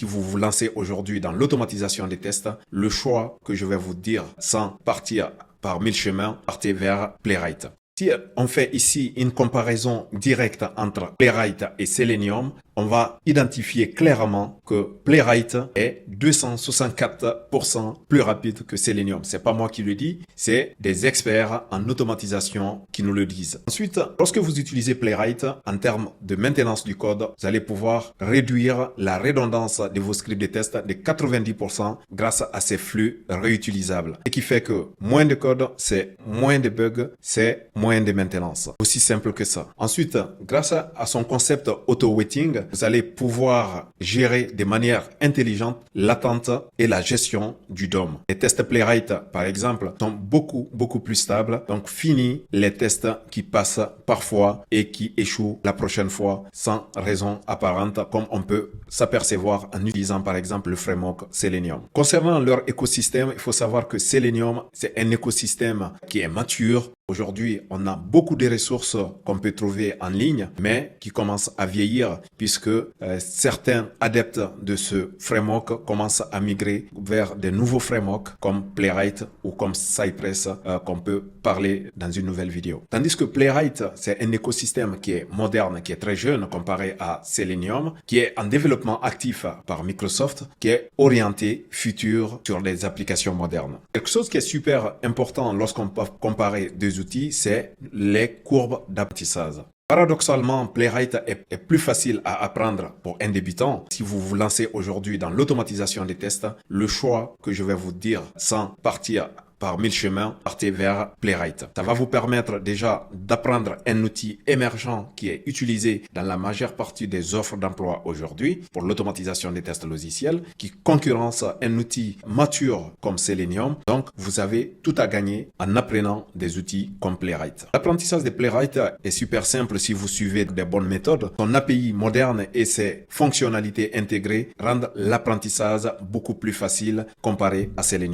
si vous vous lancez aujourd'hui dans l'automatisation des tests, le choix que je vais vous dire sans partir par mille chemins, partez vers Playwright. Si on fait ici une comparaison directe entre Playwright et Selenium, on va identifier clairement que Playwright est 264% plus rapide que Selenium. C'est pas moi qui le dis, c'est des experts en automatisation qui nous le disent. Ensuite, lorsque vous utilisez Playwright, en termes de maintenance du code, vous allez pouvoir réduire la redondance de vos scripts de test de 90% grâce à ces flux réutilisables. Ce qui fait que moins de code, c'est moins de bugs, c'est moins de maintenance. Aussi simple que ça. Ensuite, grâce à son concept auto-waiting, vous allez pouvoir gérer de manière intelligente l'attente et la gestion du DOM. Les tests Playwright, par exemple, sont beaucoup plus stables. Donc, fini les tests qui passent parfois et qui échouent la prochaine fois sans raison apparente, comme on peut s'apercevoir en utilisant, par exemple, le framework Selenium. Concernant leur écosystème, il faut savoir que Selenium, c'est un écosystème qui est mature. Aujourd'hui, on a beaucoup de ressources qu'on peut trouver en ligne, mais qui commencent à vieillir puisque certains adeptes de ce framework commencent à migrer vers de nouveaux frameworks comme Playwright ou comme Cypress qu'on peut parler dans une nouvelle vidéo. Tandis que Playwright, c'est un écosystème qui est moderne, qui est très jeune comparé à Selenium, qui est en développement actif par Microsoft, qui est orienté futur sur des applications modernes. Quelque chose qui est super important lorsqu'on peut comparer deux outils, c'est les courbes d'apprentissage. Paradoxalement, Playwright est plus facile à apprendre pour un débutant. Si vous vous lancez aujourd'hui dans l'automatisation des tests, le choix que je vais vous dire sans partir par mille chemins, partez vers Playwright. Ça va vous permettre déjà d'apprendre un outil émergent qui est utilisé dans la majeure partie des offres d'emploi aujourd'hui pour l'automatisation des tests logiciels, qui concurrence un outil mature comme Selenium. Donc, vous avez tout à gagner en apprenant des outils comme Playwright. L'apprentissage de Playwright est super simple si vous suivez des bonnes méthodes. Son API moderne et ses fonctionnalités intégrées rendent l'apprentissage beaucoup plus facile comparé à Selenium.